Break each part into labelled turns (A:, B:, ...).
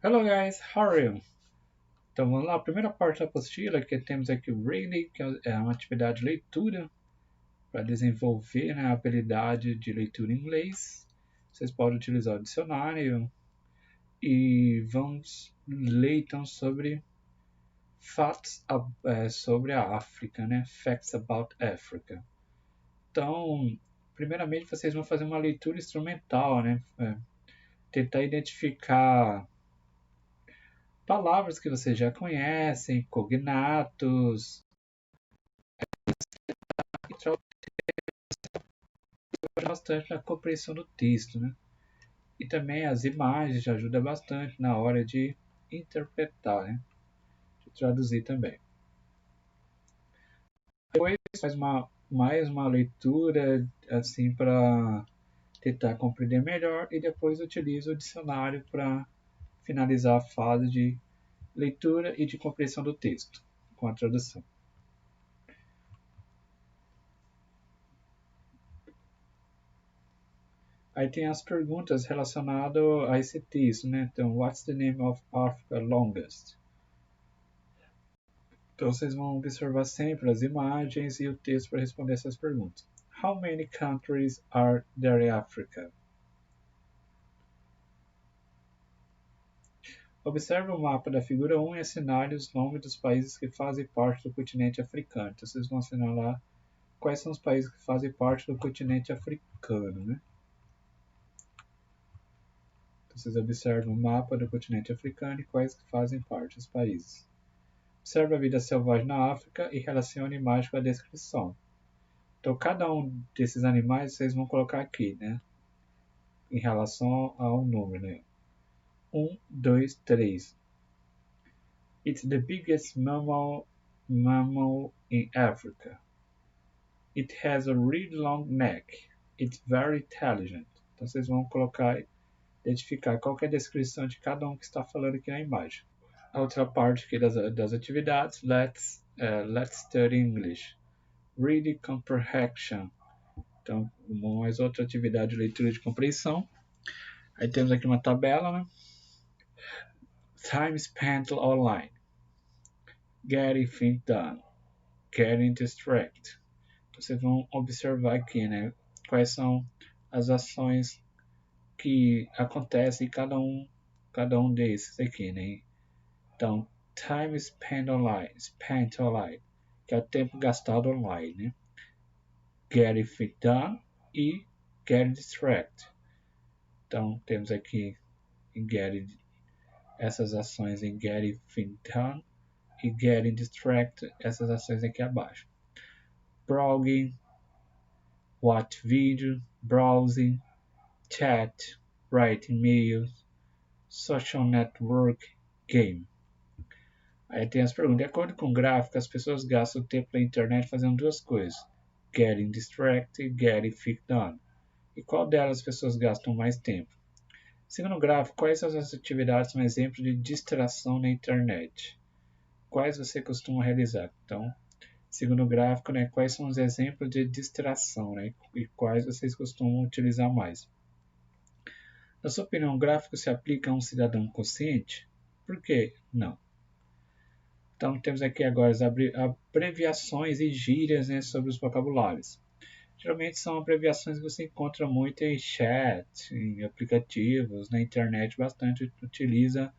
A: Hello guys, how are you? Então vamos lá, a primeira parte da apostila que temos aqui o reading, que é uma atividade de leitura para desenvolver, né, a habilidade de leitura em inglês. Vocês podem utilizar o dicionário e vamos ler então sobre sobre a África, né? Facts about Africa. Então, primeiramente vocês vão fazer uma leitura instrumental, né? Tentar identificar palavras que vocês já conhecem, cognatos, que trabalham bastante na compreensão do texto, né? E também as imagens ajudam bastante na hora de interpretar, né? De traduzir também. Depois faz mais uma leitura assim para tentar compreender melhor e depois utiliza o dicionário para finalizar a fase de leitura e de compreensão do texto com a tradução. Aí tem as perguntas relacionadas a esse texto, né? Então, what's the name of Africa longest? Então, vocês vão observar sempre as imagens e o texto para responder essas perguntas. How many countries are there in Africa? Observe o mapa da figura 1 e assinale os nomes dos países que fazem parte do continente africano. Então, vocês vão assinalar quais são os países que fazem parte do continente africano, né? Então, vocês observam o mapa do continente africano e quais que fazem parte dos países. Observe a vida selvagem na África e relacione imagem com a descrição. Então, cada um desses animais vocês vão colocar aqui, né? Em relação ao número, né? 1, 2, 3. It's the biggest mammal in Africa. It has a really long neck. It's very intelligent. Então, vocês vão colocar, identificar qual que é a descrição de cada um que está falando aqui na imagem. A outra parte aqui das atividades, let's study English. Reading Comprehension. Então, mais outra atividade de leitura de compreensão. Aí temos aqui uma tabela, né? Time spent online. Getting things done. Getting distracted. Então, vocês vão observar aqui, né? Quais são as ações que acontecem em cada um desses aqui, né? Então, time spent online, que é o tempo gastado online, né? Getting things done e getting distracted. Então, temos aqui em getting essas ações em getting things done e getting distracted, essas ações aqui abaixo. Browsing, watch video, browsing, chat, write emails, social network, game. Aí tem as perguntas. De acordo com o gráfico, as pessoas gastam tempo na internet fazendo duas coisas: getting distracted e getting things done. E qual delas as pessoas gastam mais tempo? Segundo o gráfico, quais são as atividades são exemplos de distração na internet? Quais você costuma realizar? Então, segundo o gráfico, né, quais são os exemplos de distração, né, e quais vocês costumam utilizar mais? Na sua opinião, o gráfico se aplica a um cidadão consciente? Por que não? Então, temos aqui agora as abreviações e gírias, né, sobre os vocabulários. Geralmente são abreviações que você encontra muito em chat, em aplicativos, na internet, bastante utiliza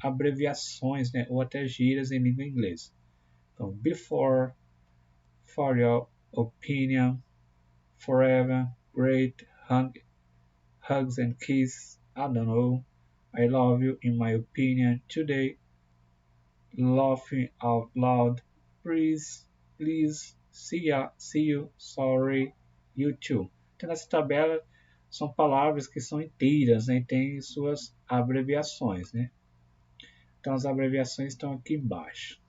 A: abreviações, né, ou até gírias em língua inglesa. Então, before, for your opinion, forever, great, hugs and kiss, I don't know, I love you, in my opinion, today, laughing out loud, please, see you, sorry, you too. Então, nessa tabela são palavras que são inteiras, né, e tem suas abreviações, né? Então, as abreviações estão aqui embaixo.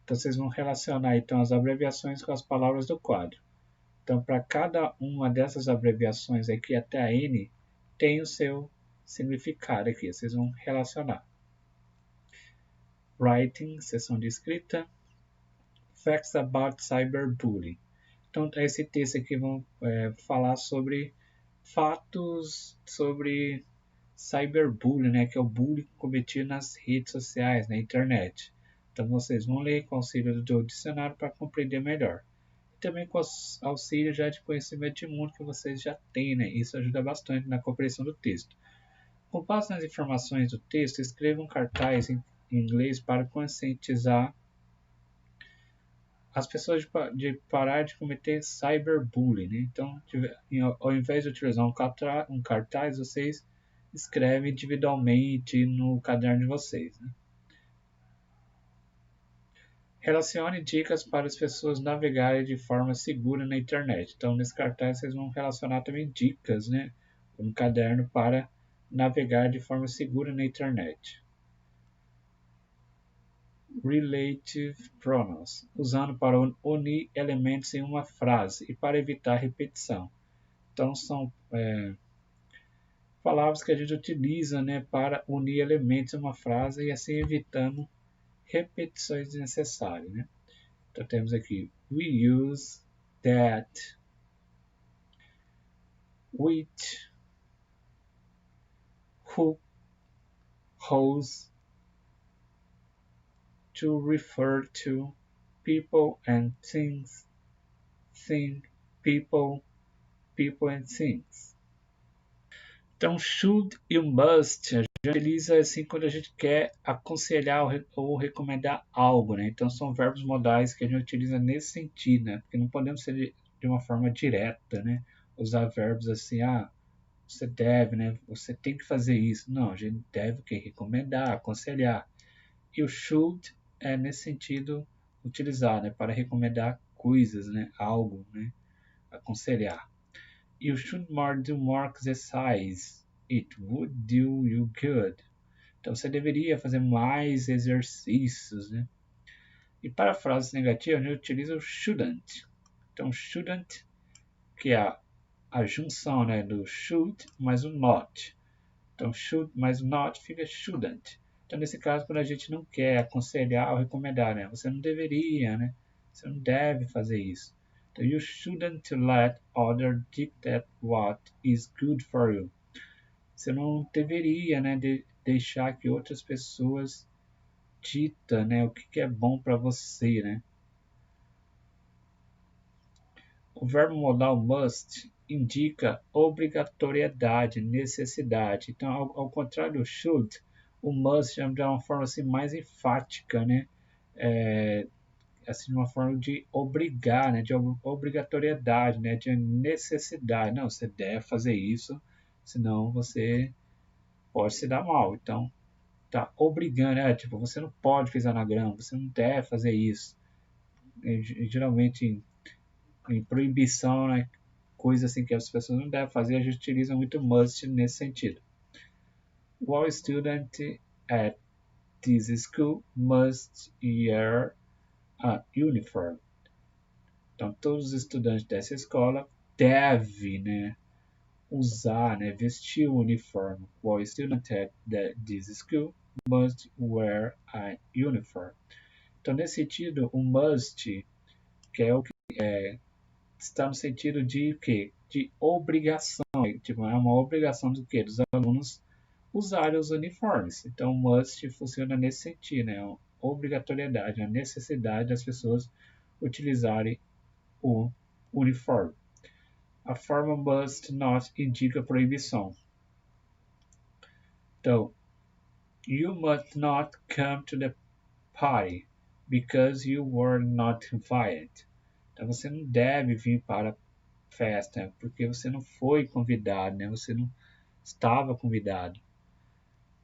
A: Então, vocês vão relacionar então as abreviações com as palavras do quadro. Então, para cada uma dessas abreviações aqui até a N, tem o seu significado aqui. Vocês vão relacionar. Writing, seção de escrita. Facts about cyberbullying. Então, esse texto aqui vão falar sobre fatos sobre cyberbullying, né, que é o bullying cometido nas redes sociais, na internet. Então vocês vão ler com auxílio do dicionário para compreender melhor. E também com auxílio já de conhecimento de mundo que vocês já têm, né? Isso ajuda bastante na compreensão do texto. Com base nas informações do texto, escreva um cartaz em inglês para conscientizar as pessoas de parar de cometer cyberbullying. Né? Então, ao invés de utilizar um cartaz, vocês escrevem individualmente no caderno de vocês. Né? Relacione dicas para as pessoas navegarem de forma segura na internet. Então, nesse cartaz, vocês vão relacionar também dicas, né? No caderno para navegar de forma segura na internet. Relative pronouns, usando para unir elementos em uma frase e para evitar repetição. Então, são palavras que a gente utiliza, né, para unir elementos em uma frase e assim evitando repetições desnecessárias. Né? Então, temos aqui we use, that, which, who, whose, to refer to people and things, thing, people and things. Então, should e must a gente utiliza assim quando a gente quer aconselhar ou recomendar algo, né? Então, são verbos modais que a gente utiliza nesse sentido, né? Porque não podemos ser de uma forma direta, né? Usar verbos assim, você deve, né? Você tem que fazer isso. Não, a gente deve recomendar, aconselhar. E o should é nesse sentido utilizar, né? Para recomendar coisas, né? Algo, né? Aconselhar. You should do more exercise. It would do you good. Então você deveria fazer mais exercícios, né? E para frases negativas, a gente utiliza o shouldn't. Então shouldn't, que é a junção, né, do should mais o not. Então should mais o not fica shouldn't. Então nesse caso, quando a gente não quer aconselhar ou recomendar, né? Você não deveria, né? Você não deve fazer isso. So you shouldn't let others dictate what is good for you. Você não deveria, né, deixar que outras pessoas ditam, né, o que é bom para você, né? O verbo modal must indica obrigatoriedade, necessidade. Então, ao contrário do should, o must é de uma forma assim, mais enfática, né? Assim, uma forma de obrigar, né, de obrigatoriedade, né, de necessidade. Não, você deve fazer isso, senão você pode se dar mal. Então, tá obrigando, tipo, você não pode fazer anagrama, você não deve fazer isso. Geralmente, em proibição, né, coisa assim que as pessoas não devem fazer, a gente utiliza muito must nesse sentido. All student at this school must wear a uniform. Então, todos os estudantes dessa escola devem, né, usar, né, vestir o uniforme. All students at this school must wear a uniform. Então, nesse sentido, o must, que é o que está no sentido de quê? De obrigação. Tipo, é uma obrigação do quê? Dos alunos usarem os uniformes. Então, must funciona nesse sentido, né? A obrigatoriedade, a necessidade das pessoas utilizarem o uniforme. A forma must not indica proibição. Então, you must not come to the party because you were not invited. Então, você não deve vir para a festa porque você não foi convidado, né? Você não estava convidado.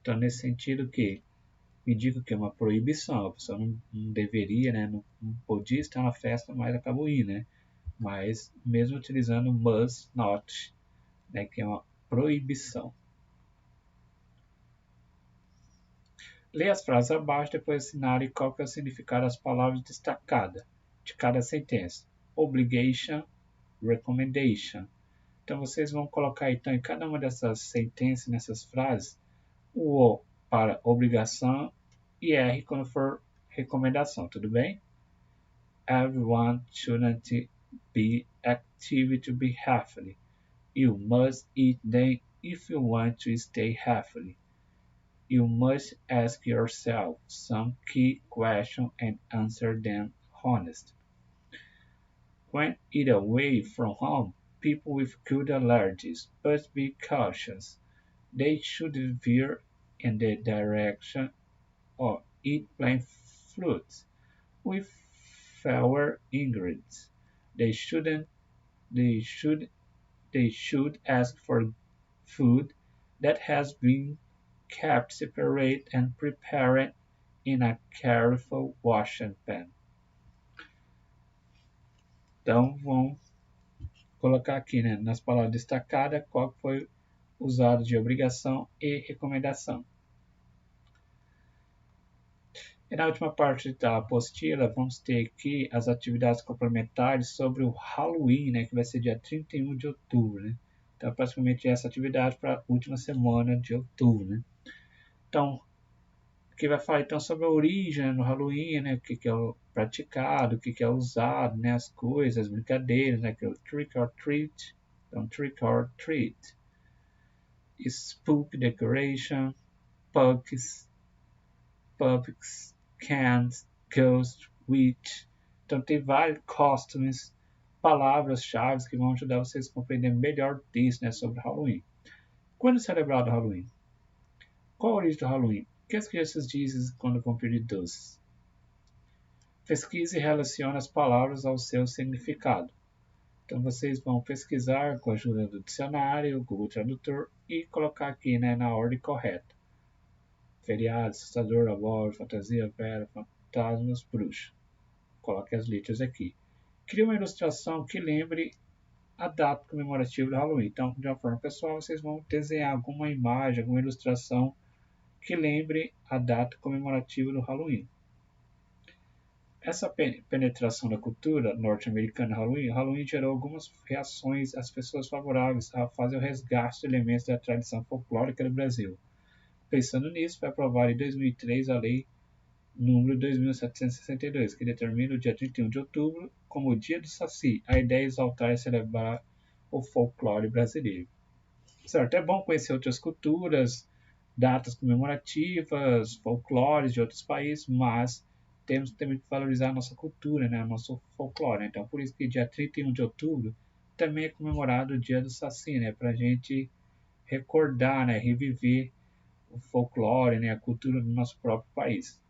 A: Então, nesse sentido que indica que é uma proibição, a pessoa não deveria, né? Não podia estar na festa, mas acabou indo, né? Mas mesmo utilizando must not, né? Que é uma proibição. Leia as frases abaixo, depois assinale qual que é o significado das palavras destacadas de cada sentença. Obligation, recommendation. Então vocês vão colocar então em cada uma dessas sentenças, nessas frases, o O para obrigação e R quando for recomendação, tudo bem? Everyone shouldn't be active to be healthy. You must eat them if you want to stay healthy. You must ask yourself some key questions and answer them honestly. When eat away from home, people with food allergies must be cautious. They should veer in the direction or eat plain fruits with fewer ingredients. They shouldn't they should they should ask for food that has been kept separate and prepared in a careful washing pan. Então vamos colocar aqui, né, nas palavras destacadas qual foi usado de obrigação e recomendação. E na última parte da apostila, vamos ter aqui as atividades complementares sobre o Halloween, né, que vai ser dia 31 de outubro. Né? Então, praticamente essa atividade para a última semana de outubro. Né? Então, aqui vai falar então sobre a origem do Halloween, né, o que é praticado, o que é usado, né, as coisas, as brincadeiras, né, que é o trick or treat. Então, trick or treat. Spook decoration, pumpkins, cans, ghost, witch. Então tem vários costumes, palavras-chave que vão ajudar vocês a compreender melhor isso, né, sobre Halloween. Quando é celebrado o Halloween? Qual a origem do Halloween? O que as crianças dizem quando vão pedir doces? Pesquise e relacione as palavras ao seu significado. Então vocês vão pesquisar com a ajuda do dicionário, Google Tradutor e colocar aqui, né, na ordem correta. Feriado, assustador, horror, fantasia, vera, fantasmas, bruxo. Coloque as letras aqui. Crie uma ilustração que lembre a data comemorativa do Halloween. Então, de uma forma pessoal, vocês vão desenhar alguma imagem, alguma ilustração que lembre a data comemorativa do Halloween. Essa penetração da cultura norte-americana Halloween gerou algumas reações às pessoas favoráveis a fazer o resgate de elementos da tradição folclórica do Brasil. Pensando nisso, foi aprovada em 2003 a Lei número 2762, que determina o dia 31 de outubro como o Dia do Saci. A ideia é exaltar e celebrar o folclore brasileiro. Certo, é bom conhecer outras culturas, datas comemorativas, folclores de outros países, mas temos também que valorizar a nossa cultura, né, o nosso folclore. Então, por isso que dia 31 de outubro também é comemorado o Dia do Saci, né, para a gente recordar, né, reviver o folclore, né, a cultura do nosso próprio país.